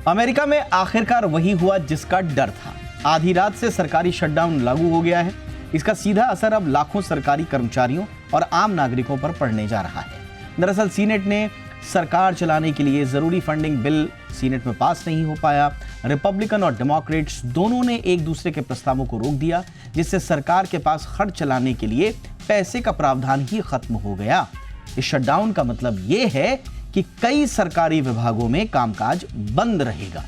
America में आखिरकार वही हुआ जिसका डर था। आधी रात से सरकारी शटडाउन लागू हो गया है। इसका सीधा असर अब लाखों सरकारी कर्मचारियों और आम नागरिकों पर पड़ने जा रहा है। दरअसल सीनेट ने सरकार चलाने के लिए जरूरी फंडिंग बिल सीनेट में पास नहीं हो पाया। रिपब्लिकन और डेमोक्रेट्स दोनों ने एक दूसरे के प्रस्तावों को रोक दिया, जिससे सरकार के पास खर्च चलाने के लिए पैसे का प्रावधान ही खत्म हो गया। इस शटडाउन का मतलब यह है कि कई सरकारी विभागों में कामकाज बंद रहेगा।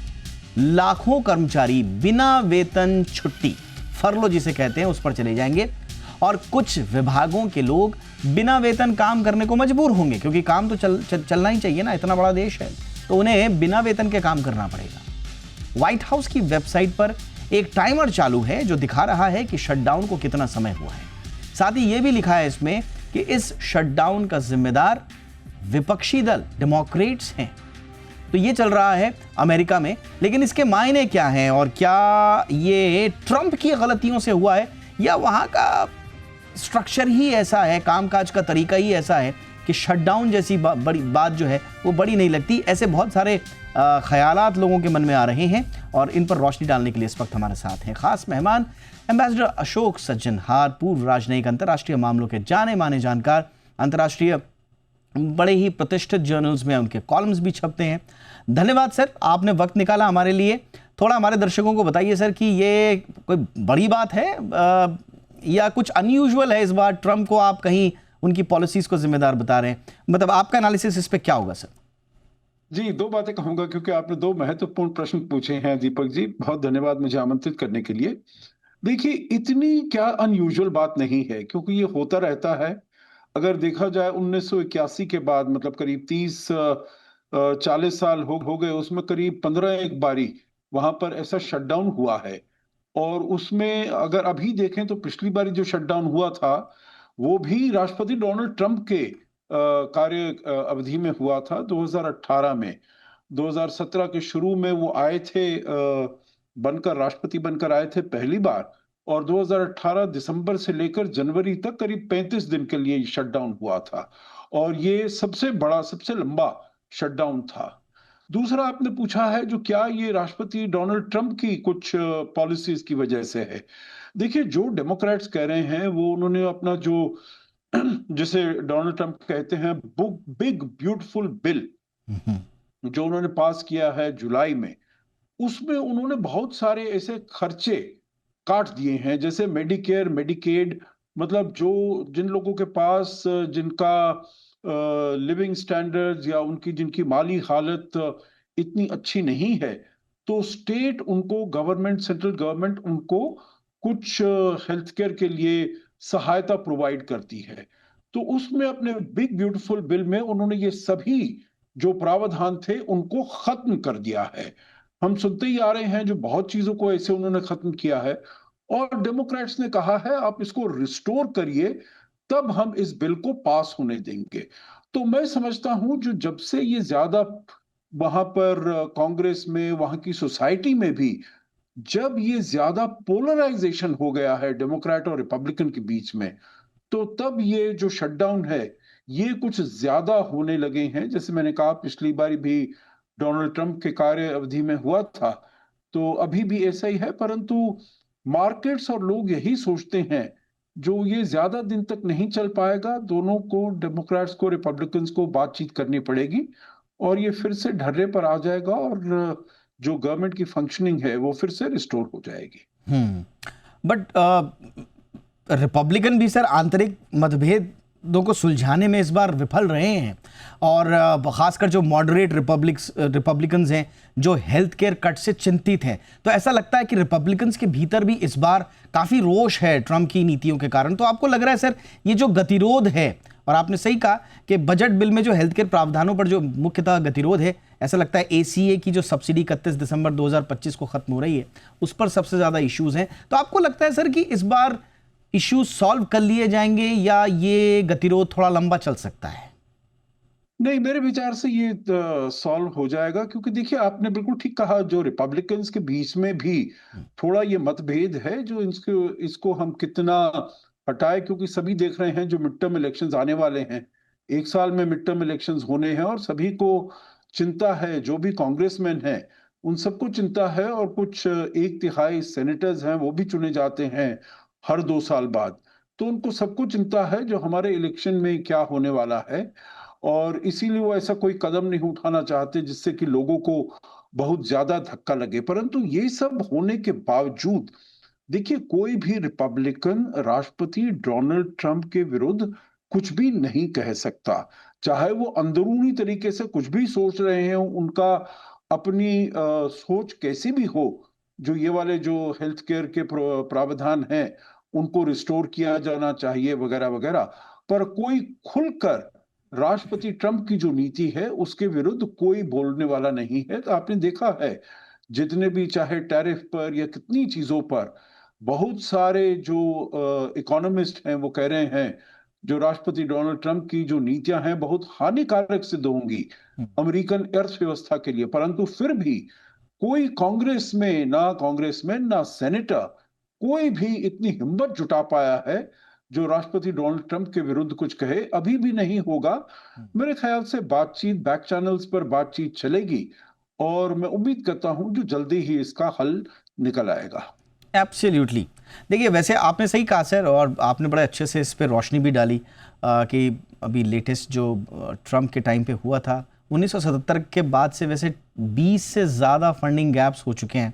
लाखों कर्मचारी बिना वेतन छुट्टी, फरलो जिसे कहते हैं, उस पर चले जाएंगे और कुछ विभागों के लोग बिना वेतन काम करने को मजबूर होंगे, क्योंकि काम तो चलना ही चाहिए ना, इतना बड़ा देश है, तो उन्हें बिना वेतन के काम करना पड़ेगा। व्हाइट हाउस की वेबसाइट पर एक टाइमर चालू है जो दिखा रहा है कि शटडाउन को कितना समय हुआ है। साथ ही यह भी लिखा है इसमें कि इस शटडाउन का जिम्मेदार विपक्षी दल डेमोक्रेट्स हैं। तो ये चल रहा है अमेरिका में, लेकिन इसके मायने क्या हैं और क्या ये ट्रंप की गलतियों से हुआ है या वहां का स्ट्रक्चर ही ऐसा है, कामकाज का तरीका ही ऐसा है कि शटडाउन जैसी बड़ी बात जो है वो बड़ी नहीं लगती। ऐसे बहुत सारे ख्यालात लोगों के मन में आ रहे हैं और इन पर रोशनी डालने के लिए इस वक्त हमारे साथ हैं खास मेहमान एम्बेसडर अशोक सज्जनहार, पूर्व राजनयिक, अंतर्राष्ट्रीय मामलों के जाने माने जानकार, अंतर्राष्ट्रीय बड़े ही प्रतिष्ठित जर्नल्स में उनके कॉलम्स भी छपते हैं। धन्यवाद सर, आपने वक्त निकाला हमारे लिए। थोड़ा हमारे दर्शकों को बताइए सर कि ये कोई बड़ी बात है या कुछ अनयूजुअल है इस बार? ट्रंप को आप कहीं उनकी पॉलिसीज को जिम्मेदार बता रहे हैं, मतलब आपका एनालिसिस इस पे क्या होगा सर? जी, दो बातें कहूंगा क्योंकि आपने दो महत्वपूर्ण प्रश्न पूछे हैं दीपक जी। बहुत धन्यवाद मुझे आमंत्रित करने के लिए। देखिए, इतनी क्या अनयूजुअल बात नहीं है क्योंकि ये होता रहता है। अगर देखा जाए 1981 के बाद, मतलब करीब 40 साल हो गए, उसमें करीब 15 एक बारी वहां पर ऐसा शटडाउन हुआ है। और उसमें अगर अभी देखें तो पिछली बारी जो शटडाउन हुआ था वो भी राष्ट्रपति डोनाल्ड ट्रंप के कार्य अवधि में हुआ था 2018 में। 2017 के शुरू में वो आए थे, बनकर राष्ट्रपति बनकर आए थे पहली बार, और 2018 दिसंबर से लेकर जनवरी तक करीब 35 दिन के लिए शटडाउन हुआ था और ये सबसे बड़ा, सबसे लंबा शटडाउन था। दूसरा आपने पूछा है जो क्या ये राष्ट्रपति डोनाल्ड ट्रंप की कुछ पॉलिसीज की वजह से है। देखिए, जो डेमोक्रेट्स कह रहे हैं वो उन्होंने अपना जो जिसे डोनाल्ड ट्रंप कहते हैं बिग ब्यूटीफुल बिल जो उन्होंने पास किया है जुलाई में, उसमें उन्होंने बहुत सारे ऐसे खर्चे काट दिए हैं, जैसे मेडिकेयर, मेडिकेड, मतलब जो जिन लोगों के पास जिनका लिविंग स्टैंडर्ड्स या उनकी जिनकी माली हालत इतनी अच्छी नहीं है, तो स्टेट उनको, गवर्नमेंट, सेंट्रल गवर्नमेंट उनको कुछ हेल्थ केयर के लिए सहायता प्रोवाइड करती है। तो उसमें अपने बिग ब्यूटीफुल बिल में उन्होंने ये सभी जो प्रावधान थे उनको खत्म कर दिया है। हम सुनते ही आ रहे हैं जो बहुत चीजों को ऐसे उन्होंने खत्म किया है और डेमोक्रेट्स ने कहा है आप इसको रिस्टोर करिए, तब हम इस बिल को पास होने देंगे। तो मैं समझता हूं जो जब से ये ज्यादा वहां पर कांग्रेस में, वहां की सोसाइटी में भी जब ये ज्यादा पोलराइजेशन हो गया है डेमोक्रेट और रिपब्लिकन के बीच में, तो तब ये जो शटडाउन है ये कुछ ज्यादा होने लगे हैं। जैसे मैंने कहा, पिछली बार भी डोनाल्ड ट्रंप के कार्य अवधि में हुआ था, तो अभी भी ऐसा ही है। परंतु मार्केट्स और लोग यही सोचते हैं जो ये ज्यादा दिन तक नहीं चल पाएगा, दोनों को, डेमोक्रेट्स को, रिपब्लिकन्स को बातचीत करनी पड़ेगी और ये फिर से ढर्रे पर आ जाएगा और जो गवर्नमेंट की फंक्शनिंग है वो फिर से रिस्टोर हो जाएगी। बट रिपब्लिकन भी सर आंतरिक मतभेदों को सुलझाने में इस बार विफल रहे हैं और खासकर जो मॉडरेट रिपब्लिकन्स हैं जो हेल्थ केयर कट से चिंतित हैं, तो ऐसा लगता है कि रिपब्लिकन्स के भीतर भी इस बार काफ़ी रोष है ट्रंप की नीतियों के कारण। तो आपको लग रहा है सर ये जो गतिरोध है, और आपने सही कहा कि बजट बिल में जो हेल्थ केयर प्रावधानों पर जो मुख्यतः गतिरोध है, ऐसा लगता है एसीए की जो सब्सिडी 31 दिसंबर 2025 को खत्म हो रही है उस पर सबसे ज़्यादा इश्यूज हैं। तो आपको लगता है सर कि इस बार इश्यूज सॉल्व कर लिए जाएंगे या ये गतिरोध थोड़ा लंबा चल सकता है? नहीं, मेरे विचार से ये सॉल्व हो जाएगा क्योंकि देखिए, आपने बिल्कुल ठीक कहा, जो रिपब्लिकन्स के बीच में भी थोड़ा ये मतभेद है जो इसको हम कितना हटाए, क्योंकि सभी देख रहे हैं जो मिड टर्म इलेक्शंस आने वाले हैं, एक साल में मिड टर्म इलेक्शंस होने हैं और सभी को चिंता है, जो भी कांग्रेसमैन हैं उन सबको चिंता है, और कुछ 1/3 सेनेटर्स हैं वो भी चुने जाते हैं हर 2 साल बाद। तो उनको सबको चिंता है जो हमारे इलेक्शन में क्या होने वाला है, और इसीलिए वो ऐसा कोई कदम नहीं उठाना चाहते जिससे कि लोगों को बहुत ज्यादा धक्का लगे। परंतु ये सब होने के बावजूद देखिए, कोई भी रिपब्लिकन राष्ट्रपति डोनाल्ड ट्रंप के विरुद्ध कुछ भी नहीं कह सकता, चाहे वो अंदरूनी तरीके से कुछ भी सोच रहे हैं, उनका अपनी सोच कैसी भी हो, जो ये वाले जो हेल्थ केयर के प्रावधान हैं उनको रिस्टोर किया जाना चाहिए वगैरह वगैरह, पर कोई खुलकर राष्ट्रपति ट्रंप की जो नीति है उसके विरुद्ध कोई बोलने वाला नहीं है। तो आपने देखा है, जितने भी चाहे टैरिफ पर या कितनी चीजों पर, बहुत सारे जो इकोनॉमिस्ट हैं वो कह रहे हैं जो राष्ट्रपति डोनाल्ड ट्रंप की जो नीतियां हैं बहुत हानिकारक सिद्ध होंगी हम्म। अमेरिकन अर्थव्यवस्था के लिए। परंतु फिर भी कोई कांग्रेस में ना कांग्रेसमैन ना सेनेटर कोई भी इतनी हिम्मत जुटा पाया है जो राष्ट्रपति डोनाल्ड ट्रंप के विरुद्ध कुछ कहे। अभी भी नहीं होगा। मेरे ख्याल से बातचीत बैक चैनल्स पर बातचीत चलेगी, और मैं उम्मीद करता हूं जो जल्दी ही इसका हल निकल आएगा। एब्सोल्युटली। देखिए, वैसे आपने सही कहा सर, और आपने बड़े अच्छे से इस पे रोशनी भी डाली कि अभी लेटेस्ट जो ट्रम्प के टाइम पे हुआ था 1977 के बाद से वैसे 20 से ज़्यादा फंडिंग गैप्स हो चुके हैं।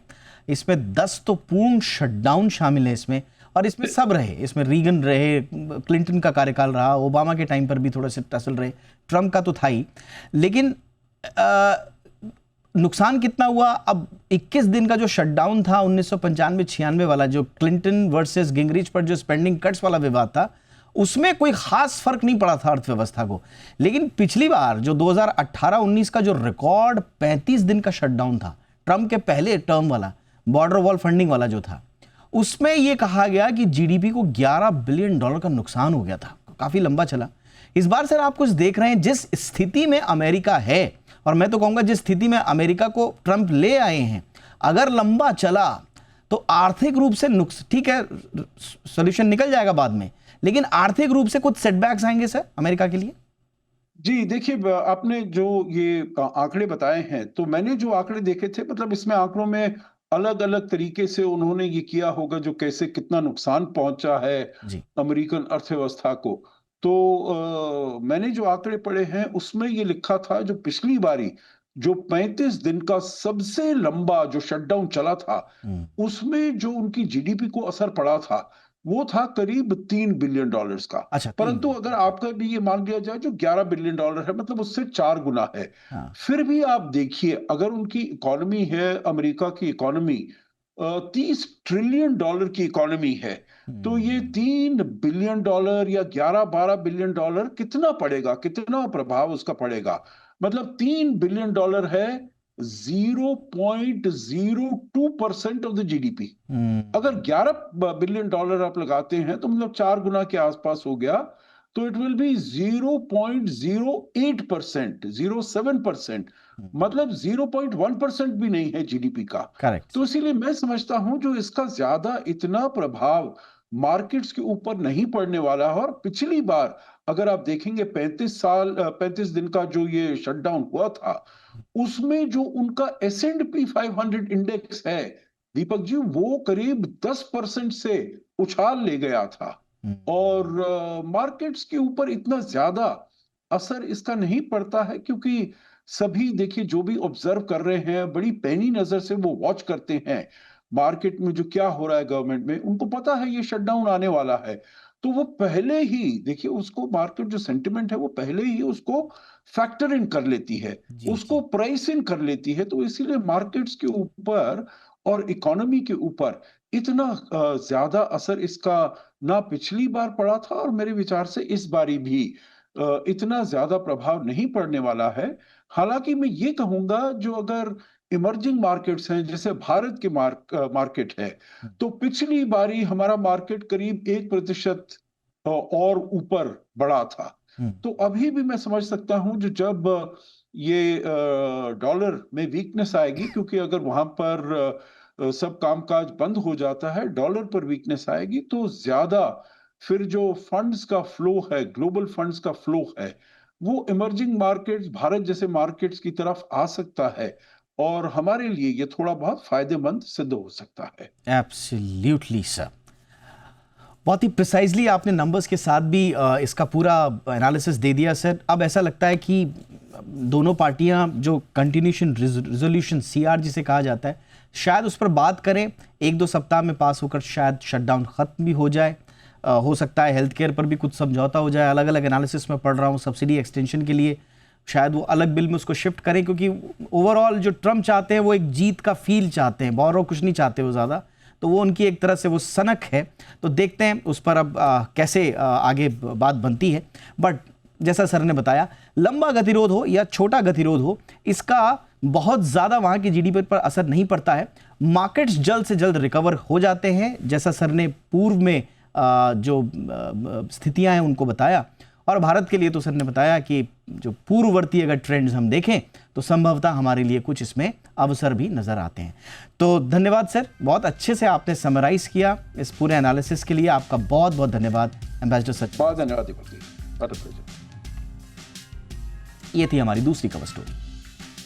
इसमें 10 तो पूर्ण शटडाउन शामिल है इसमें, और इसमें सब रहे, इसमें रीगन रहे, क्लिंटन का कार्यकाल रहा, ओबामा के टाइम पर भी थोड़े से टसल रहे, ट्रम्प का तो था ही। लेकिन नुकसान कितना हुआ? अब 21 दिन का जो शटडाउन था 1995-96 वाला, जो क्लिंटन वर्सेस गिंगरिच पर जो स्पेंडिंग कट्स वाला विवाद था, उसमें कोई खास फर्क नहीं पड़ा था अर्थव्यवस्था को। लेकिन पिछली बार जो 2018-19 का जो रिकॉर्ड 35 दिन का शटडाउन था, ट्रम्प के पहले टर्म वाला, बॉर्डर वॉल फंडिंग वाला जो था, उसमें यह कहा गया कि जीडीपी को $11 बिलियन का नुकसान हो गया था। काफी लंबा चला। इस बार सर आप कुछ देख रहे हैं, जिस स्थिति में अमेरिका है, और मैं तो कहूंगा जिस स्थिति में अमेरिका को ट्रंप ले आए हैं, अगर लंबा चला तो आर्थिक रूप से ठीक है, सॉल्यूशन निकल जाएगा बाद में, लेकिन आर्थिक रूप से कुछ सेटबैक्स आएंगे सर अमेरिका के लिए। जी देखिए, आपने जो ये आंकड़े बताए हैं, तो मैंने जो आंकड़े देखे थे, मतलब इसमें आंकड़ों में अलग अलग तरीके से उन्होंने ये किया होगा जो कैसे कितना नुकसान पहुंचा है जी। अमेरिकन अर्थव्यवस्था को। तो मैंने जो आंकड़े पढ़े हैं उसमें ये लिखा था, जो पिछली बारी जो 35 दिन का सबसे लंबा जो शटडाउन चला था, उसमें जो उनकी जीडीपी को असर पड़ा था वो था करीब $3 बिलियन का। अच्छा, 3 परंतु बिलियन। अगर आपका भी ये मान लिया जाए जो $11 बिलियन है, मतलब उससे 4 गुना है। हाँ। फिर भी आप देखिए, अगर उनकी इकोनॉमी है, अमेरिका की इकोनॉमी $30 ट्रिलियन की इकोनॉमी है, तो ये $3 बिलियन या 11-12 बिलियन कितना पड़ेगा, कितना प्रभाव उसका पड़ेगा। मतलब $3 बिलियन है 0.02% ऑफ द जीडीपी। अगर $11 बिलियन आप लगाते हैं तो मतलब 4 गुना के आसपास हो गया, तो इट विल बी 0.08%, 07%, मतलब 0.1% भी नहीं है जीडीपी का। करेक्ट। तो इसीलिए मैं समझता हूं जो इसका ज्यादा इतना प्रभाव मार्केट्स के ऊपर नहीं पड़ने वाला है। और पिछली बार अगर आप देखेंगे 35 दिन का जो ये शटडाउन हुआ था, उसमें जो उनका S&P 500 इंडेक्स है दीपक जी, वो करीब 10% से उछाल ले गया था। और मार्केट्स के ऊपर इतना ज्यादा असर इसका नहीं पड़ता है, क्योंकि सभी देखिए जो भी ऑब्जर्व कर रहे हैं बड़ी पैनी नजर से वो वॉच करते हैं मार्केट में जो क्या हो रहा है गवर्नमेंट में। उनको पता है ये शटडाउन आने वाला है, तो वो पहले ही देखिए उसको, मार्केट जो सेंटिमेंट है वो पहले ही उसको फैक्टर इन कर लेती है, जी उसको जी। प्राइस इन कर लेती है। तो इसीलिए मार्केट्स के ऊपर और इकोनॉमी के ऊपर इतना ज्यादा असर इसका ना पिछली बार पड़ा था, और मेरे विचार से इस बारी भी इतना ज्यादा प्रभाव नहीं पड़ने वाला है। हालांकि मैं ये कहूंगा जो अगर इमर्जिंग मार्केट्स हैं, जैसे भारत के मार्केट है, तो पिछली बारी हमारा मार्केट करीब 1% और ऊपर बढ़ा था। तो अभी भी मैं समझ सकता हूं जो जब ये डॉलर में वीकनेस आएगी, क्योंकि अगर वहां पर सब कामकाज बंद हो जाता है, डॉलर पर वीकनेस आएगी, तो ज्यादा फिर जो फंड्स का फ्लो है, ग्लोबल फंड्स का फ्लो है, वो इमर्जिंग मार्केट्स, भारत जैसे मार्केट्स की तरफ आ सकता है। और हमारे लिए ये थोड़ा बहुत फायदेमंद सिद्ध हो सकता है। एब्सोल्युटली सर, बहुत ही प्रिसाइजली आपने नंबर्स के साथ भी इसका पूरा एनालिसिस दे दिया सर। अब ऐसा लगता है कि दोनों पार्टियां जो कंटिन्यूशन रिजोल्यूशन CR जिसे कहा जाता है, शायद उस पर बात करें, 1-2 सप्ताह में पास होकर शायद शटडाउन खत्म भी हो जाए। हो सकता है हेल्थ केयर पर भी कुछ समझौता हो जाए। अलग अलग एनालिसिस में पढ़ रहा हूँ, सब्सिडी एक्सटेंशन के लिए शायद वो अलग बिल में उसको शिफ्ट करें, क्योंकि ओवरऑल जो ट्रम्प चाहते हैं वो एक जीत का फील चाहते हैं, और कुछ नहीं चाहते वो ज़्यादा। तो वो उनकी एक तरह से वो सनक है। तो देखते हैं उस पर अब कैसे आगे बात बनती है। बट जैसा सर ने बताया, लंबा गतिरोध हो या छोटा गतिरोध हो, इसका बहुत ज़्यादा वहाँ की GDP पर असर नहीं पड़ता है। मार्केट्स जल्द से जल्द रिकवर हो जाते हैं, जैसा सर ने पूर्व में जो स्थितियां हैं उनको बताया। और भारत के लिए तो सर ने बताया कि जो पूर्ववर्ती अगर ट्रेंड्स हम देखें तो संभवतः हमारे लिए कुछ इसमें अवसर भी नजर आते हैं। तो धन्यवाद सर, बहुत अच्छे से आपने समराइज किया इस पूरे एनालिसिस के लिए। आपका बहुत बहुत धन्यवाद एम्बेसडर सर। बहुत धन्यवाद दीपक जी। ये थी हमारी दूसरी कवर स्टोरी।